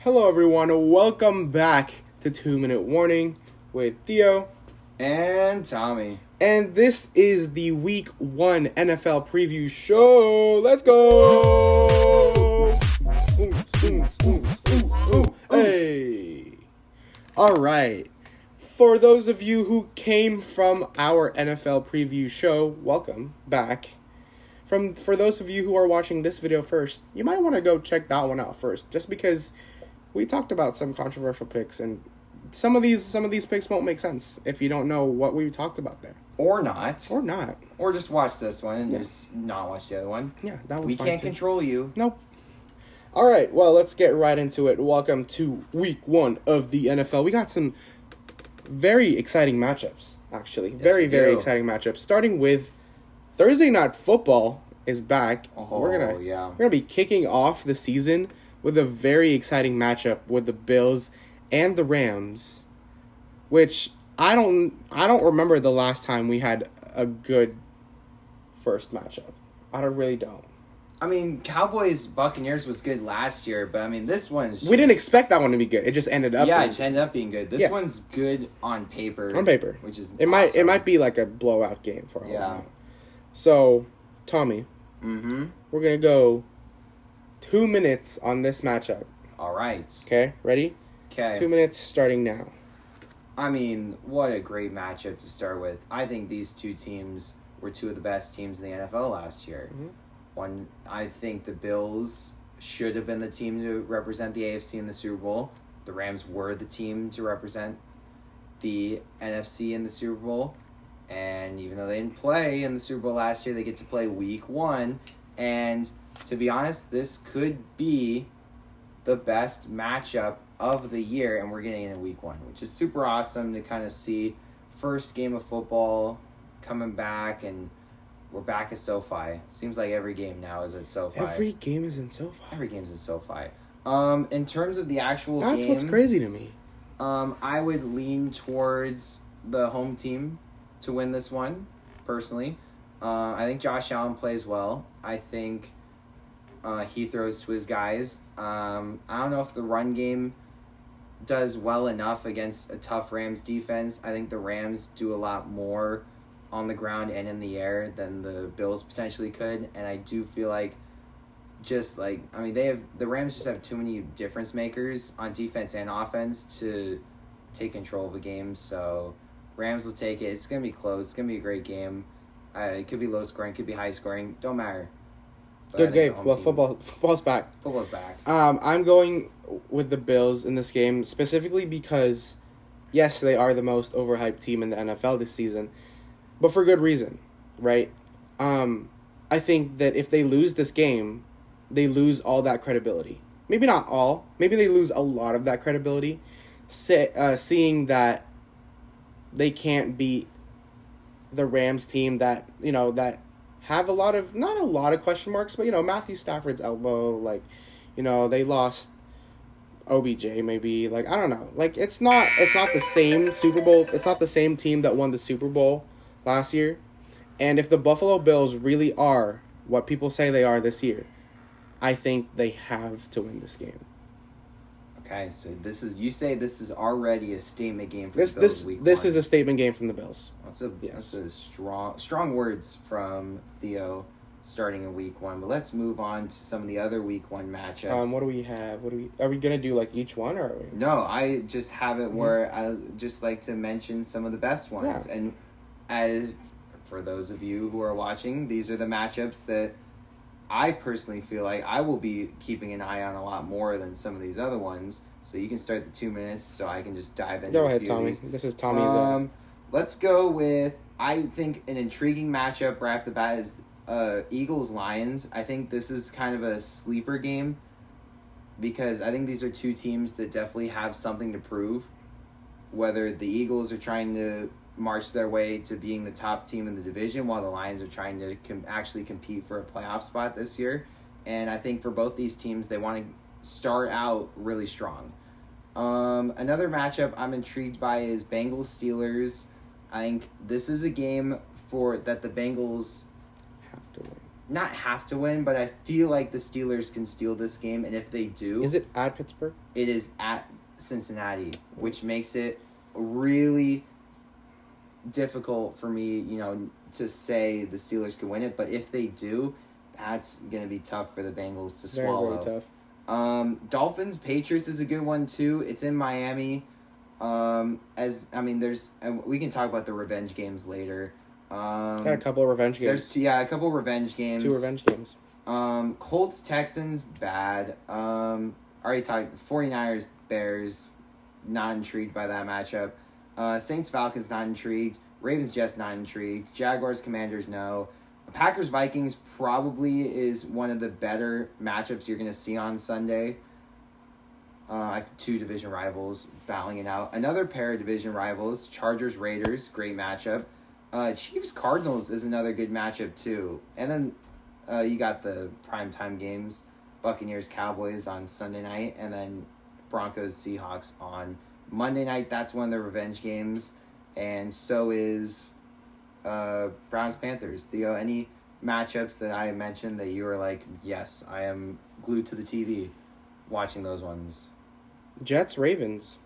Hello everyone, welcome back to 2 Minute Warning with Theo. And Tommy. And this is the Week 1 NFL Preview Show. Let's go! Hey! Alright. For those of you who came from our NFL Preview Show, welcome back. For those of you who are watching this video first, you might want to go check that one out first, just because we talked about some controversial picks, and some of these picks won't make sense if you don't know what we talked about there. Or not. Or just watch this one and just not watch the other one. Yeah, that was We fine can't too. control you. Nope. All right, well, let's get right into it. Welcome to Week 1 of the NFL. We got some very exciting matchups, actually. Yes, very we do. exciting matchups. Starting with Thursday Night Football is back. We're gonna be kicking off the season with a very exciting matchup with the Bills and the Rams, which I don't remember the last time we had a good first matchup. I really don't. I mean, Cowboys-Buccaneers was good last year, but I mean, this one's We didn't expect that one to be good. It just ended up. Yeah, it just ended up being good. This one's good on paper. On paper, which is it awesome. might be like a blowout game for all I Yeah. know. So, Tommy, we're gonna go 2 minutes on this matchup. All right. Okay, ready? Okay. 2 minutes starting now. I mean, what a great matchup to start with. I think these two teams were two of the best teams in the NFL last year. I think the Bills should have been the team to represent the AFC in the Super Bowl. The Rams were the team to represent the NFC in the Super Bowl. And even though they didn't play in the Super Bowl last year, they get to play Week 1. And to be honest, this could be the best matchup of the year, and we're getting it in Week 1, which is super awesome to kind of see. First game of football coming back, and we're back at SoFi. Seems like every game now is at SoFi. Every game is in SoFi. Every game's in SoFi. In terms of the actual That's game, what's crazy to me. I would lean towards the home team to win this one, personally. I think Josh Allen plays well. I think he throws to his guys. I don't know if the run game does well enough against a tough Rams defense. I think the Rams do a lot more on the ground and in the air than the Bills potentially could. And I do feel like the Rams just have too many difference makers on defense and offense to take control of a game. So Rams will take it. It's going to be close. It's going to be a great game. It could be low scoring, could be high scoring. Don't matter. But Good game. Well, football's back. Football's back. I'm going with the Bills in this game, specifically because, yes, they are the most overhyped team in the NFL this season, but for good reason, right? I think that if they lose this game, they lose all that credibility. Maybe not all. Maybe they lose a lot of that credibility, seeing that they can't beat the Rams team that have not a lot of question marks, but Matthew Stafford's elbow, they lost OBJ maybe, I don't know. It's not the same Super Bowl. It's not the same team that won the Super Bowl last year. And if the Buffalo Bills really are what people say they are this year, I think they have to win this game. Okay, so this is already a statement game for the Bills week This 1. is a statement game from the Bills. That's a strong words from Theo starting in week 1. But let's move on to some of the other week 1 matchups. What do we have? Are we gonna do each one, or are we? No, I just have it where I just like to mention some of the best ones. Yeah. And for those of you who are watching, these are the matchups that I personally feel like I will be keeping an eye on a lot more than some of these other ones. So you can start the 2 minutes so I can just dive into Go a ahead, few of Tommy. these. This is Tommy's. Let's go with, I think, an intriguing matchup right off the bat is Eagles-Lions. I think this is kind of a sleeper game because I think these are two teams that definitely have something to prove. Whether the Eagles are trying to march their way to being the top team in the division while the Lions are trying to actually compete for a playoff spot this year. And I think for both these teams, they want to start out really strong. Another matchup I'm intrigued by is Bengals-Steelers. I think this is a game that the Bengals have to win. not have to win, but I feel like the Steelers can steal this game, and if they do... Is it at Pittsburgh? It is at Cincinnati, which makes it really difficult for me, to say the Steelers can win it, but if they do, that's going to be tough for the Bengals to swallow. Very tough. Dolphins Patriots is a good one too. It's in Miami. We can talk about the revenge games later. Got a couple of revenge games. A couple of revenge games. 2 revenge games. Colts Texans bad. Already talked 49ers Bears. Not intrigued by that matchup. Saints Falcons not intrigued. Ravens Jets not intrigued. Jaguars Commanders no. Packers Vikings probably is one of the better matchups you're going to see on Sunday. I have 2 division rivals battling it out. Another pair of division rivals, Chargers Raiders, great matchup. Chiefs Cardinals is another good matchup too. And then you got the primetime games, Buccaneers Cowboys on Sunday night, and then Broncos Seahawks on Monday night. That's one of the revenge games, and so is Browns Panthers. Theo, any matchups that I mentioned that you were like, yes, I am glued to the TV watching those ones? Jets Ravens.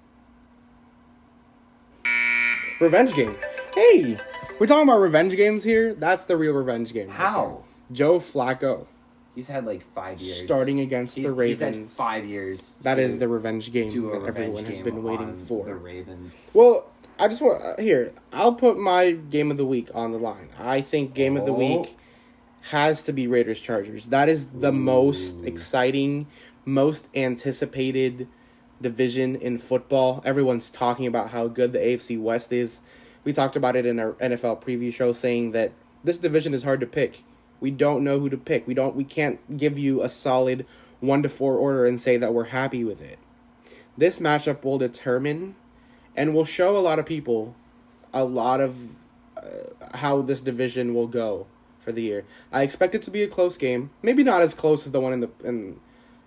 Revenge game. Hey, we're talking about revenge games here. That's the real revenge game. How? Joe Flacco. He's had like 5 years. Starting against the Ravens. He's had 5 years. That is the revenge game that everyone has been waiting for. The Ravens. Well, I just want... Here, I'll put my game of the week on the line. I think game of the week has to be Raiders-Chargers. That is the most exciting, most anticipated division in football. Everyone's talking about how good the AFC West is. We talked about it in our NFL preview show, saying that this division is hard to pick. We don't know who to pick. We can't give you a solid 1-4 order and say that we're happy with it. This matchup will determine and will show a lot of people a lot of how this division will go for the year. I expect it to be a close game. Maybe not as close as the one in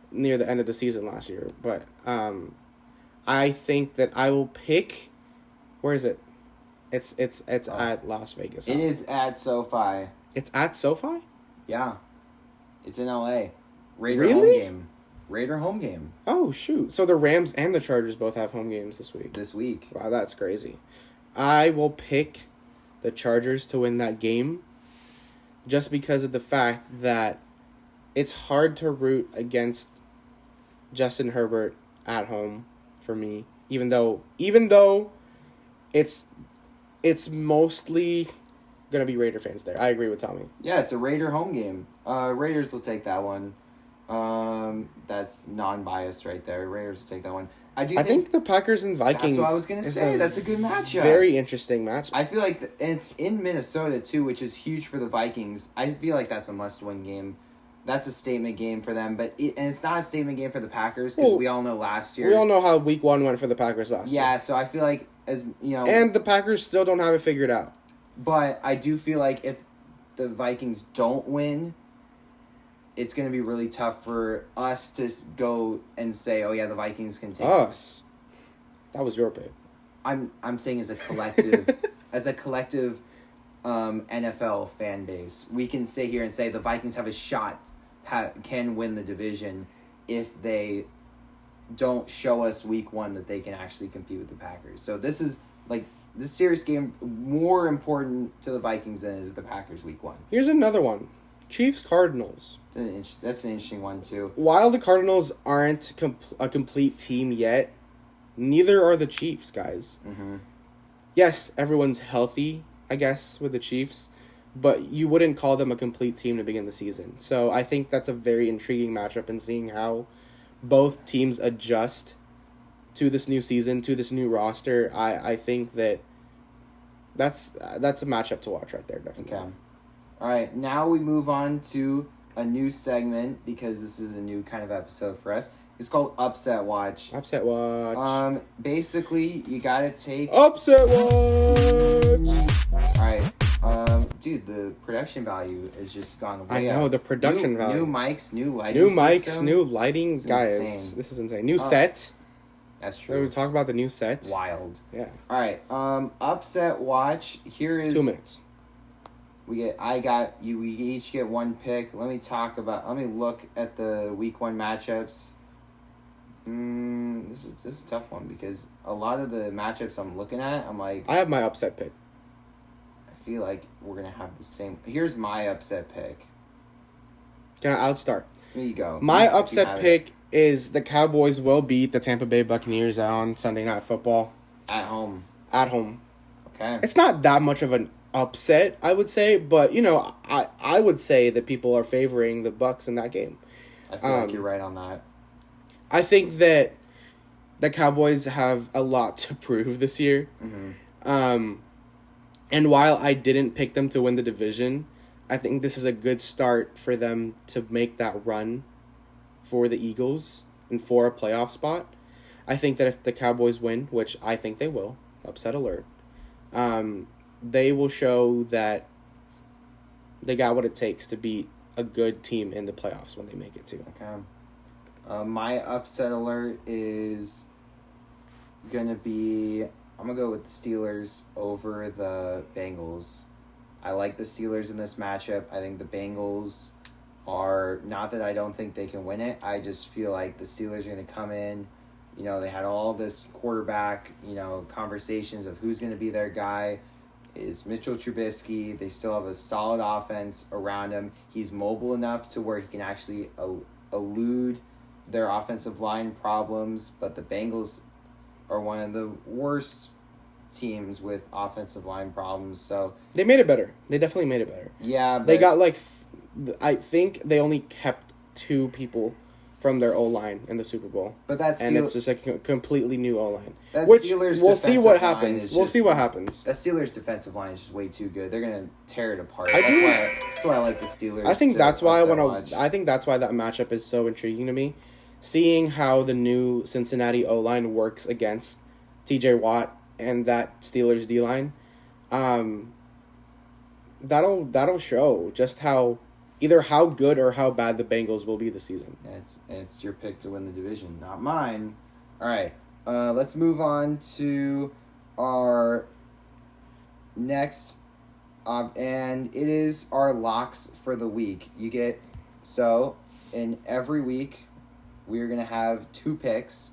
near the end of the season last year, but I think that I will pick. Where is it? It's at Las Vegas. It is at SoFi. It's at SoFi? Yeah. It's in LA. Raider Really? home game. Raider home game. Oh, shoot. So the Rams and the Chargers both have home games this week. Wow, that's crazy. I will pick the Chargers to win that game just because of the fact that it's hard to root against Justin Herbert at home for me, even though it's mostly going to be Raider fans there. I agree with Tommy. Yeah, it's a Raider home game. Raiders will take that one. That's non-biased right there. Raiders will take that one. I think the Packers and Vikings. That's what I was going to say. That's a good matchup. Very interesting match. I feel like and it's in Minnesota too, which is huge for the Vikings. I feel like that's a must-win game. That's a statement game for them, and it's not a statement game for the Packers because we all know last year. We all know how Week 1 went for the Packers last year. Yeah, so I feel like and the Packers still don't have it figured out. But I do feel like if the Vikings don't win, it's going to be really tough for us to go and say, "Oh yeah, the Vikings can take us." That was your pick. I'm saying as a collective, NFL fan base, we can sit here and say the Vikings have a shot, can win the division if they don't show us Week 1 that they can actually compete with the Packers. So this is this serious game more important to the Vikings than is the Packers Week 1. Here's another one. Chiefs Cardinals. That's an interesting one too. While the Cardinals aren't a complete team yet, neither are the Chiefs, guys. Mm-hmm. Yes, everyone's healthy, I guess, with the Chiefs, but you wouldn't call them a complete team to begin the season. So I think that's a very intriguing matchup in seeing how both teams adjust to this new season, to this new roster. I think that's a matchup to watch right there, definitely. Okay. All right, now we move on to a new segment because this is a new kind of episode for us. It's called Upset Watch. Upset Watch. Basically, you gotta take Upset Watch. All right. Dude, the production value has just gone way up. I know, the production value. New mics, new lighting system. New lighting. It's guys, insane. This is insane. New set. That's true. We talk about the new set. Wild. Yeah. All right. Upset Watch. Here is 2 minutes. We each get one pick. Let me look at the week 1 matchups. This is a tough one because a lot of the matchups I'm looking at, I'm like, I have my upset pick. I feel like we're gonna have the same. Here's my upset pick. I'll start. There you go. My upset pick is the Cowboys will beat the Tampa Bay Buccaneers on Sunday Night Football. At home. At home. Okay. It's not that much of an upset, I would say, but I would say that people are favoring the Bucs in that game. I feel like you're right on that. I think that the Cowboys have a lot to prove this year. Mm-hmm. And while I didn't pick them to win the division, I think this is a good start for them to make that run for the Eagles and for a playoff spot. I think that if the Cowboys win, which I think they will, upset alert, they will show that they got what it takes to beat a good team in the playoffs when they make it too. Okay. My upset alert is going to be... I'm going to go with the Steelers over the Bengals. I like the Steelers in this matchup. I think the Bengals are... Not that I don't think they can win it. I just feel like the Steelers are going to come in. They had all this quarterback, conversations of who's going to be their guy. It's Mitchell Trubisky. They still have a solid offense around him. He's mobile enough to where he can actually elude their offensive line problems. But the Bengals are one of the worst teams with offensive line problems. So they made it better. They definitely made it better. Yeah, but they got I think they only kept 2 people from their O-line in the Super Bowl. But that's it's just a completely new O-line. Which we'll see what happens. We'll see what happens. The Steelers' defensive line is just way too good. They're gonna tear it apart. That's why I like the Steelers. I think that's why I think that's why that matchup is so intriguing to me. Seeing how the new Cincinnati O-line works against T.J. Watt and that Steelers D-line, that'll show just how good or how bad the Bengals will be this season. It's your pick to win the division, not mine. All right, let's move on to our next, and it is our locks for the week. In every week, we're going to have 2 picks.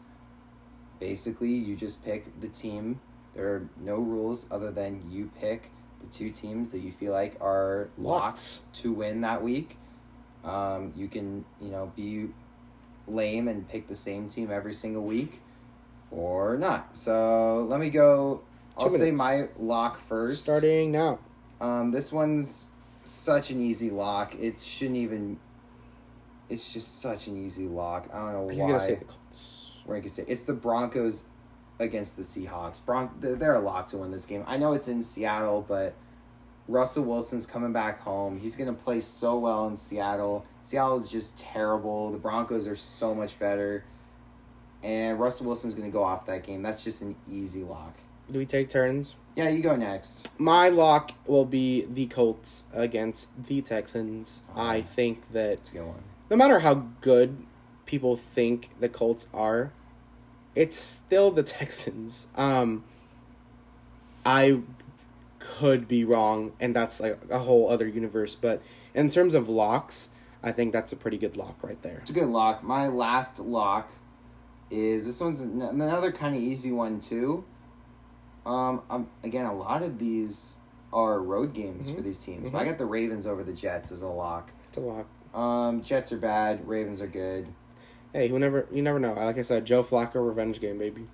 Basically, you just pick the team. There are no rules other than you pick the 2 teams that you feel like are locks to win that week. You can, be lame and pick the same team every single week or not. So let me go. I'll say my lock first. Starting now. This one's such an easy lock. It's just such an easy lock. I don't know why. He's going to say the Colts. We're going to say it's the Broncos against the Seahawks. They're a lock to win this game. I know it's in Seattle, but Russell Wilson's coming back home. He's going to play so well in Seattle. Seattle is just terrible. The Broncos are so much better. And Russell Wilson's going to go off that game. That's just an easy lock. Do we take turns? Yeah, you go next. My lock will be the Colts against the Texans. I think that That's a good one. No matter how good people think the Colts are, it's still the Texans. I could be wrong, and that's like a whole other universe. But in terms of locks, I think that's a pretty good lock right there. It's a good lock. My last lock is this one's another kind of easy one too. Again, a lot of these are road games for these teams. Mm-hmm. I got the Ravens over the Jets as a lock. It's a lock. Jets are bad. Ravens are good. Hey, you never know. Like I said, Joe Flacco revenge game, baby.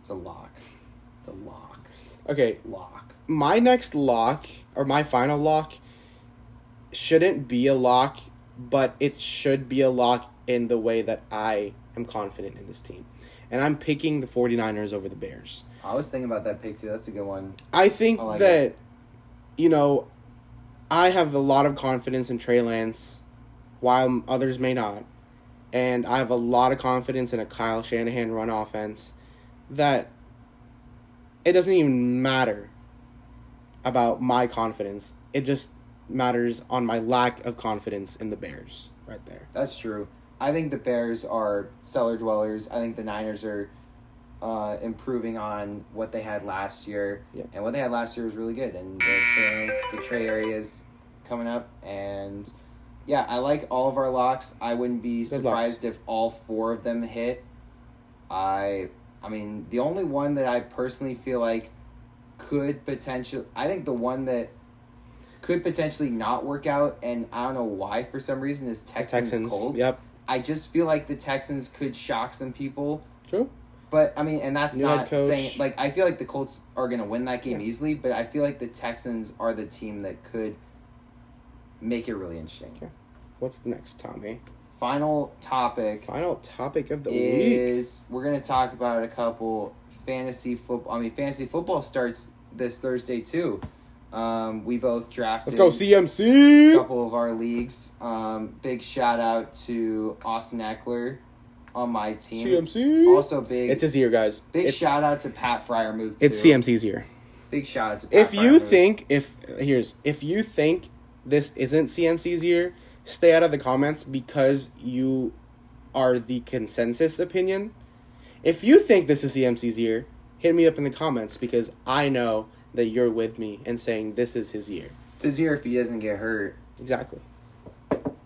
It's a lock. It's a lock. Okay. Lock. My next lock, or my final lock, shouldn't be a lock, but it should be a lock in the way that I am confident in this team. And I'm picking the 49ers over the Bears. I was thinking about that pick, too. That's a good one. I think that, I have a lot of confidence in Trey Lance, while others may not. And I have a lot of confidence in a Kyle Shanahan run offense that it doesn't even matter about my confidence. It just matters on my lack of confidence in the Bears right there. That's true. I think the Bears are cellar dwellers. I think the Niners are improving on what they had last year. Yeah. And what they had last year was really good. And the Trey area is coming up. And, yeah, I like all of our locks. I wouldn't be surprised if all 4 of them hit. I mean, the only one that I personally feel like could potentially... I think the one that could potentially not work out, and I don't know why for some reason, is Texans Colts. Yep. I just feel like the Texans could shock some people. True. But, I mean, and that's New not head coach. saying... Like, I feel like the Colts are going to win that game easily, but I feel like the Texans are the team that could make it really interesting. Okay. What's next, Tommy? Final topic of the week. is we're going to talk about a couple fantasy football... I mean, fantasy football starts this Thursday, too. We both drafted... Let's go, CMC! A couple of our leagues. Big shout out to Austin Eckler on my team. CMC. Also big. It's his year, guys. Shout out to Pat Fryermuth. It's CMC's year. Big shout out to Pat If you think this isn't CMC's year, stay out of the comments because you are the consensus opinion. If you think this is CMC's year, hit me up in the comments because I know that you're with me and saying this is his year. It's his year if he doesn't get hurt. Exactly.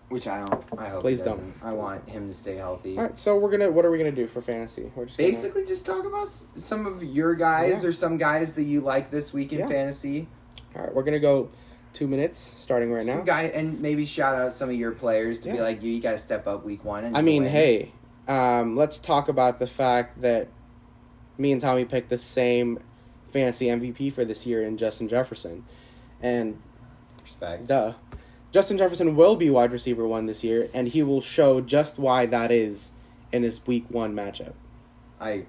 Which I don't. I hope Please he doesn't. I want him to stay healthy. All right, so what are we gonna do for fantasy? We're just basically just talk about some of your guys or some guys that you like this week in fantasy. All right, we're gonna go 2 minutes starting right now. And maybe shout out some of your players to be like, you got to step up week 1. And I mean, hey, let's talk about the fact that me and Tommy picked the same fantasy MVP for this year in Justin Jefferson, and respect. Justin Jefferson will be wide receiver 1 this year, and he will show just why that is in his week 1 matchup. I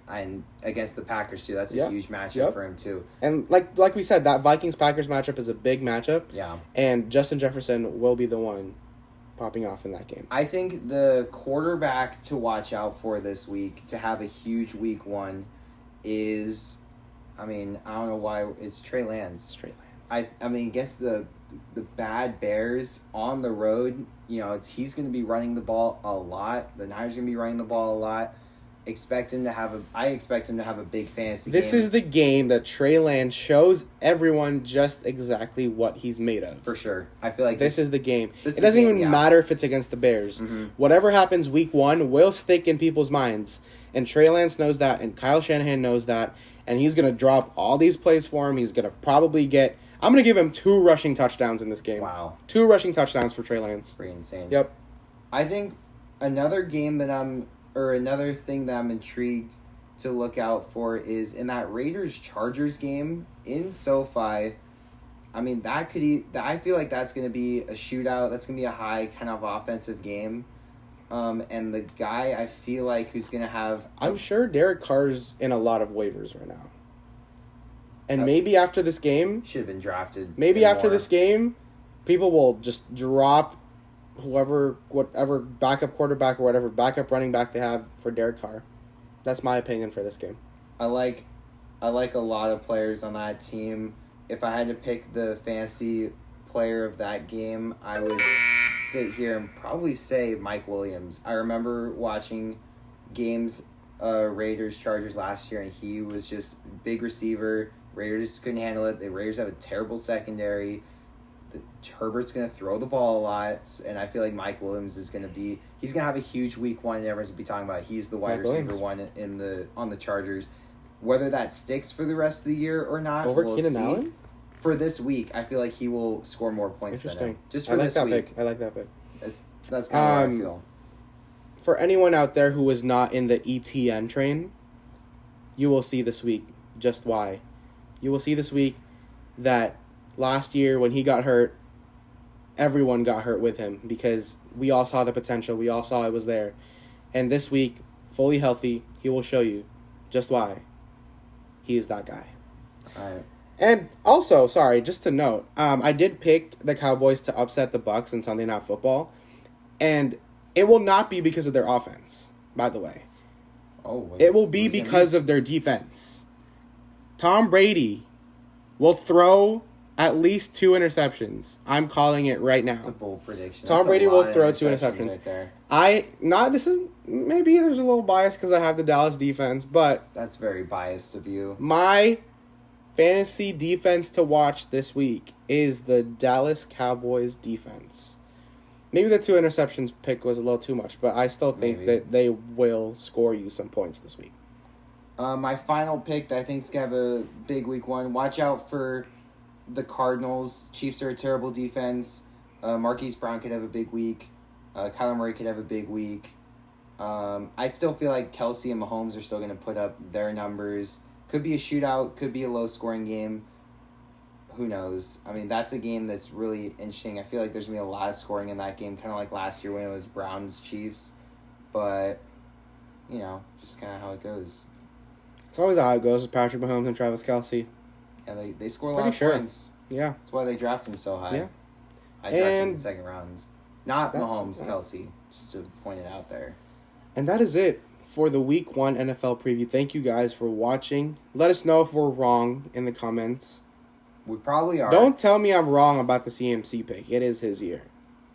against the Packers too. That's a huge matchup for him too. And like we said, that Vikings-Packers matchup is a big matchup. Yeah. And Justin Jefferson will be the one popping off in that game. I think the quarterback to watch out for this week to have a huge week 1 is, I mean, I don't know why it's Trey Lance. I mean, against the bad Bears on the road, he's going to be running the ball a lot. The Niners are going to be running the ball a lot. I expect him to have a big fantasy game. This is the game that Trey Lance shows everyone just exactly what he's made of. For sure. I feel like this is the game. It doesn't even matter if it's against the Bears. Mm-hmm. Whatever happens week 1 will stick in people's minds. And Trey Lance knows that, and Kyle Shanahan knows that, and he's going to drop all these plays for him. He's going to probably get... I'm going to give him 2 rushing touchdowns in this game. Wow. 2 rushing touchdowns for Trey Lance. Pretty insane. Yep. I think another thing that I'm intrigued to look out for is in that Raiders-Chargers game in SoFi. I mean, I feel like that's going to be a shootout. That's going to be a high kind of offensive game. And the guy I feel like who's going to have... I'm sure Derek Carr's in a lot of waivers right now. And maybe after this game... Should have been drafted. Maybe after this game, people will just drop whatever backup quarterback or whatever backup running back they have for Derek Carr. That's my opinion for this game. I like a lot of players on that team. If I had to pick the fantasy player of that game, I would sit here and probably say Mike Williams. I remember watching games Raiders-Chargers last year, and he was just big receiver. Raiders couldn't handle it. The Raiders have a terrible secondary. Herbert's going to throw the ball a lot, and I feel like Mike Williams is going to be... He's going to have a huge week 1, and everyone's going to be talking about he's the wide receiver 1 on the Chargers. Whether that sticks for the rest of the year or not, over Keenan Allen? For this week, I feel like he will score more points than him. Just for this week. I like that pick. That's kind of what I feel. For anyone out there who was not in the ETN train, you will see this week just why. You will see this week that last year when he got hurt, everyone got hurt with him because we all saw the potential. We all saw it was there. And this week, fully healthy, he will show you just why he is that guy. All right. And also, sorry, just to note, I did pick the Cowboys to upset the Bucs in Sunday Night Football, and it will not be because of their offense, by the way. It will be because of their defense. Tom Brady will throw At least 2 interceptions. I'm calling it right now. It's a bold prediction. Tom That's Brady a will lot of throw 2 interceptions. right there. Maybe there's a little bias because I have the Dallas defense, but That's very biased of you. my fantasy defense to watch this week is the Dallas Cowboys defense. Maybe the 2 interceptions pick was a little too much, but I still think that they will score you some points this week. My final pick that I think is going to have a big week 1. Watch out for the Cardinals. Chiefs are a terrible defense. Marquise Brown could have a big week. Kyler Murray could have a big week. I still feel like Kelsey and Mahomes are still going to put up their numbers. Could be a shootout. Could be a low-scoring game. Who knows? I mean, that's a game that's really interesting. I feel like there's going to be a lot of scoring in that game, kind of like last year when it was Browns-Chiefs. But, just kind of how it goes. It's always how it goes with Patrick Mahomes and Travis Kelce. Yeah, they score a lot of points. Yeah. That's why they draft him so high. Yeah. I drafted him in the second rounds. Not Mahomes, Kelsey. Just to point it out there. And that is it for the Week 1 NFL preview. Thank you guys for watching. Let us know if we're wrong in the comments. We probably are. Don't tell me I'm wrong about the CMC pick. It is his year.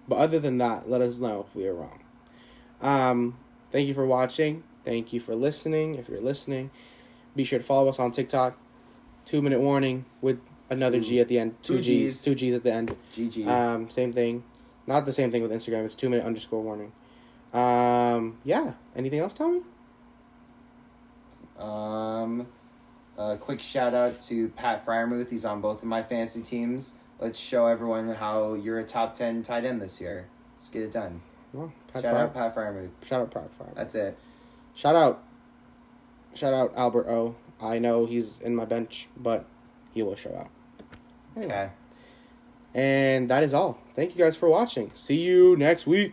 But other than that, let us know if we are wrong. Thank you for watching. Thank you for listening. If you're listening, be sure to follow us on TikTok. 2-minute warning with another G at the end. 2 G's. 2 G's at the end. GG. Same thing. Not the same thing with Instagram. It's 2-minute _warning. Yeah. Anything else, Tommy? A quick shout out to Pat Fryermuth. He's on both of my fantasy teams. Let's show everyone how you're a top 10 tight end this year. Let's get it done. Well, Shout out Pat Fryermuth. Shout out Pat Fryermuth. That's it. Shout out Albert O. I know he's in my bench, but he will show out. Okay. And that is all. Thank you guys for watching. See you next week.